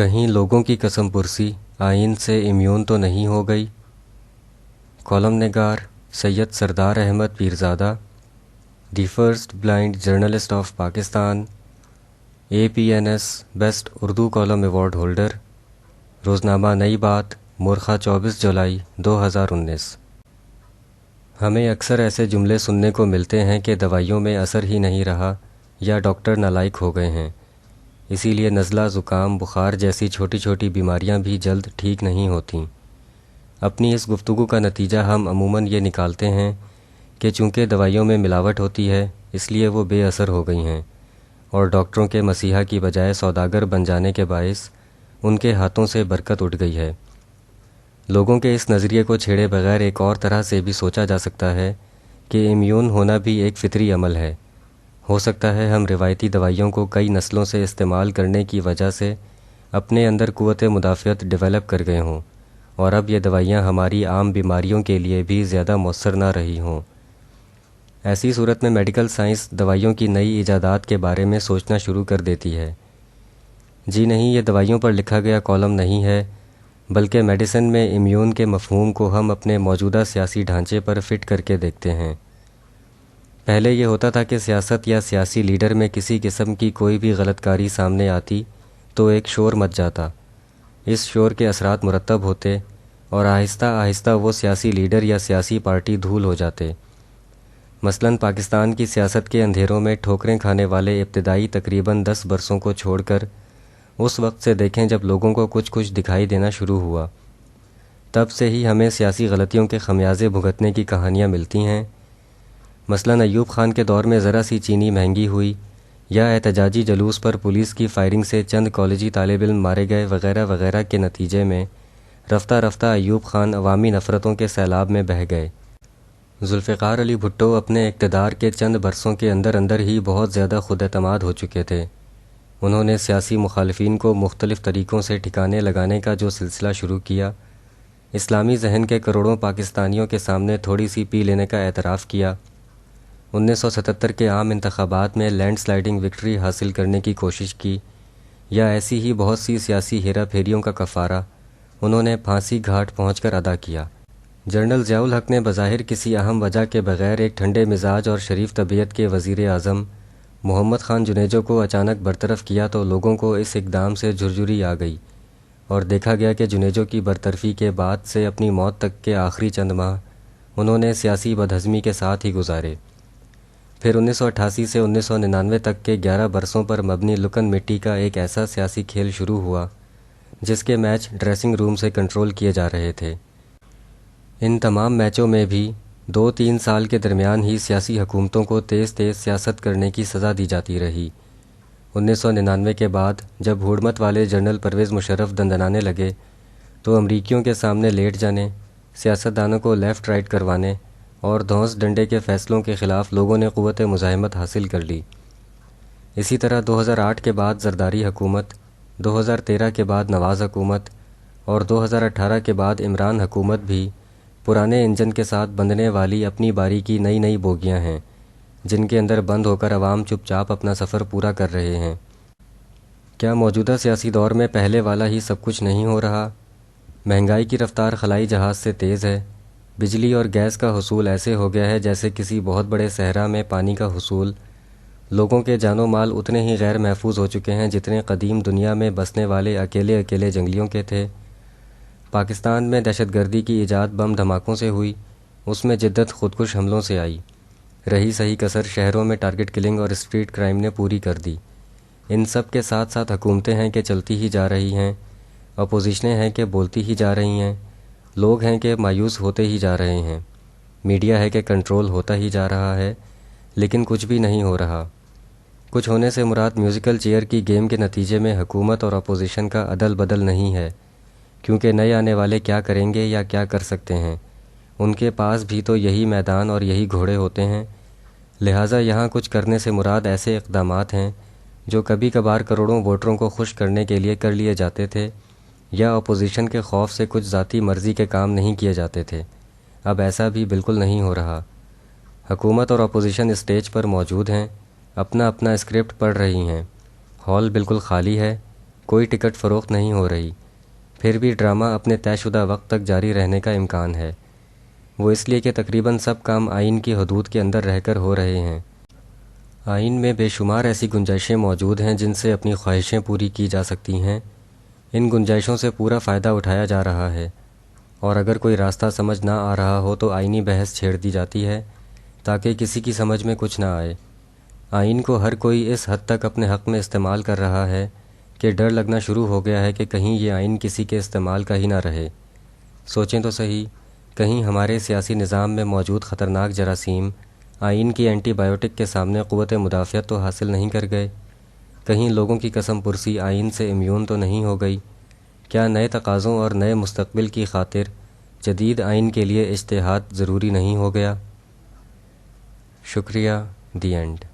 کہیں لوگوں کی قسم پرسی آئین سے امیون تو نہیں ہو گئی؟ کالم نگار Syed Sardar Ahmed Pirzada, the first blind journalist of Pakistan, APNS best Urdu column award holder, روزنامہ نئی بات، مورخہ 24 جولائی 2019۔ ہمیں اکثر ایسے جملے سننے کو ملتے ہیں کہ دوائیوں میں اثر ہی نہیں رہا یا ڈاکٹر نالائق ہو گئے ہیں، اسی لیے نزلہ، زکام، بخار جیسی چھوٹی چھوٹی بیماریاں بھی جلد ٹھیک نہیں ہوتیں۔ اپنی اس گفتگو کا نتیجہ ہم عموماً یہ نکالتے ہیں کہ چونکہ دوائیوں میں ملاوٹ ہوتی ہے اس لیے وہ بے اثر ہو گئی ہیں، اور ڈاکٹروں کے مسیحا کی بجائے سوداگر بن جانے کے باعث ان کے ہاتھوں سے برکت اٹھ گئی ہے۔ لوگوں کے اس نظریے کو چھیڑے بغیر ایک اور طرح سے بھی سوچا جا سکتا ہے کہ امیون ہونا بھی ایک فطری عمل ہے۔ ہو سکتا ہے ہم روایتی دوائیوں کو کئی نسلوں سے استعمال کرنے کی وجہ سے اپنے اندر قوت مدافعت ڈیولپ کر گئے ہوں، اور اب یہ دوائیاں ہماری عام بیماریوں کے لیے بھی زیادہ مؤثر نہ رہی ہوں۔ ایسی صورت میں میڈیکل سائنس دوائیوں کی نئی ایجادات کے بارے میں سوچنا شروع کر دیتی ہے۔ جی نہیں، یہ دوائیوں پر لکھا گیا کالم نہیں ہے، بلکہ میڈیسن میں امیون کے مفہوم کو ہم اپنے موجودہ سیاسی ڈھانچے پر فٹ کر کے دیکھتے ہیں۔ پہلے یہ ہوتا تھا کہ سیاست یا سیاسی لیڈر میں کسی قسم کی کوئی بھی غلط کاری سامنے آتی تو ایک شور مچ جاتا۔ اس شور کے اثرات مرتب ہوتے اور آہستہ آہستہ وہ سیاسی لیڈر یا سیاسی پارٹی دھول ہو جاتے۔ مثلاً پاکستان کی سیاست کے اندھیروں میں ٹھوکریں کھانے والے ابتدائی تقریباً 10 برسوں کو چھوڑ کر اس وقت سے دیکھیں جب لوگوں کو کچھ دکھائی دینا شروع ہوا، تب سے ہی ہمیں سیاسی غلطیوں کے خمیازے بھگتنے کی کہانیاں ملتی ہیں۔ مثلاً ایوب خان کے دور میں ذرا سی چینی مہنگی ہوئی، یا احتجاجی جلوس پر پولیس کی فائرنگ سے چند کالجی طالب علم مارے گئے وغیرہ وغیرہ کے نتیجے میں رفتہ رفتہ ایوب خان عوامی نفرتوں کے سیلاب میں بہہ گئے۔ ذوالفقار علی بھٹو اپنے اقتدار کے چند برسوں کے اندر اندر ہی بہت زیادہ خود اعتماد ہو چکے تھے۔ انہوں نے سیاسی مخالفین کو مختلف طریقوں سے ٹھکانے لگانے کا جو سلسلہ شروع کیا، اسلامی ذہن کے کروڑوں پاکستانیوں کے سامنے تھوڑی سی پی لینے کا اعتراف کیا، 1977 کے عام انتخابات میں لینڈ سلائیڈنگ وکٹری حاصل کرنے کی کوشش کی، یا ایسی ہی بہت سی سیاسی ہیرا پھیریوں کا کفارہ انہوں نے پھانسی گھاٹ پہنچ کر ادا کیا۔ جنرل ضیاء الحق نے بظاہر کسی اہم وجہ کے بغیر ایک ٹھنڈے مزاج اور شریف طبیعت کے وزیر اعظم محمد خان جنیجو کو اچانک برطرف کیا تو لوگوں کو اس اقدام سے جھرجھری آ گئی، اور دیکھا گیا کہ جنیجو کی برطرفی کے بعد سے اپنی موت تک کے آخری چند ماہ انہوں نے سیاسی بدہضمی کے ساتھ ہی گزارے۔ پھر 1988 سے 1999 تک کے 11 برسوں پر مبنی لکن مٹی کا ایک ایسا سیاسی کھیل شروع ہوا جس کے میچ ڈریسنگ روم سے کنٹرول کیے جا رہے تھے۔ ان تمام میچوں میں بھی 2-3 سال کے درمیان ہی سیاسی حکومتوں کو تیز تیز سیاست کرنے کی سزا دی جاتی رہی۔ 1999 کے بعد جب حکومت والے جنرل پرویز مشرف دندنانے لگے تو امریکیوں کے سامنے لیٹ جانے، سیاستدانوں کو لیفٹ رائٹ کروانے اور دھونس ڈنڈے کے فیصلوں کے خلاف لوگوں نے قوت مزاحمت حاصل کر لی۔ اسی طرح 2008 کے بعد زرداری حکومت، 2013 کے بعد نواز حکومت اور 2018 کے بعد عمران حکومت بھی پرانے انجن کے ساتھ بندھنے والی اپنی باری کی نئی نئی بوگیاں ہیں، جن کے اندر بند ہو کر عوام چپ چاپ اپنا سفر پورا کر رہے ہیں۔ کیا موجودہ سیاسی دور میں پہلے والا ہی سب کچھ نہیں ہو رہا؟ مہنگائی کی رفتار خلائی جہاز سے تیز ہے، بجلی اور گیس کا حصول ایسے ہو گیا ہے جیسے کسی بہت بڑے صحرا میں پانی کا حصول، لوگوں کے جان و مال اتنے ہی غیر محفوظ ہو چکے ہیں جتنے قدیم دنیا میں بسنے والے اکیلے اکیلے جنگلیوں کے تھے۔ پاکستان میں دہشت گردی کی ایجاد بم دھماکوں سے ہوئی، اس میں جدت خودکش حملوں سے آئی، رہی صحیح کسر شہروں میں ٹارگٹ کلنگ اور اسٹریٹ کرائم نے پوری کر دی۔ ان سب کے ساتھ ساتھ حکومتیں ہیں کہ چلتی ہی جا رہی ہیں، اپوزیشنیں ہیں کہ بولتی ہی جا رہی ہیں، لوگ ہیں کہ مایوس ہوتے ہی جا رہے ہیں، میڈیا ہے کہ کنٹرول ہوتا ہی جا رہا ہے، لیکن کچھ بھی نہیں ہو رہا۔ کچھ ہونے سے مراد میوزیکل چیئر کی گیم کے نتیجے میں حکومت اور اپوزیشن کا عدل بدل نہیں ہے، کیونکہ نئے آنے والے کیا کریں گے یا کیا کر سکتے ہیں، ان کے پاس بھی تو یہی میدان اور یہی گھوڑے ہوتے ہیں۔ لہٰذا یہاں کچھ کرنے سے مراد ایسے اقدامات ہیں جو کبھی کبھار کروڑوں ووٹروں کو خوش کرنے کے لیے کر لیے جاتے تھے، یا اپوزیشن کے خوف سے کچھ ذاتی مرضی کے کام نہیں کیے جاتے تھے۔ اب ایسا بھی بالکل نہیں ہو رہا۔ حکومت اور اپوزیشن اسٹیج پر موجود ہیں، اپنا اپنا اسکرپٹ پڑھ رہی ہیں، ہال بالکل خالی ہے، کوئی ٹکٹ فروخت نہیں ہو رہی، پھر بھی ڈرامہ اپنے طے شدہ وقت تک جاری رہنے کا امکان ہے۔ وہ اس لیے کہ تقریباً سب کام آئین کی حدود کے اندر رہ کر ہو رہے ہیں۔ آئین میں بے شمار ایسی گنجائشیں موجود ہیں جن سے اپنی خواہشیں پوری کی جا سکتی ہیں۔ ان گنجائشوں سے پورا فائدہ اٹھایا جا رہا ہے، اور اگر کوئی راستہ سمجھ نہ آ رہا ہو تو آئینی بحث چھیڑ دی جاتی ہے تاکہ کسی کی سمجھ میں کچھ نہ آئے۔ آئین کو ہر کوئی اس حد تک اپنے حق میں استعمال کر رہا ہے کہ ڈر لگنا شروع ہو گیا ہے کہ کہیں یہ آئین کسی کے استعمال کا ہی نہ رہے۔ سوچیں تو صحیح، کہیں ہمارے سیاسی نظام میں موجود خطرناک جراثیم آئین کی اینٹی بائیوٹک کے سامنے قوت مدافعت تو حاصل نہیں کر گئے؟ کہیں لوگوں کی قسم پرسی آئین سے امیون تو نہیں ہو گئی؟ کیا نئے تقاضوں اور نئے مستقبل کی خاطر جدید آئین کے لیے اجتہاد ضروری نہیں ہو گیا؟ شکریہ، دی اینڈ۔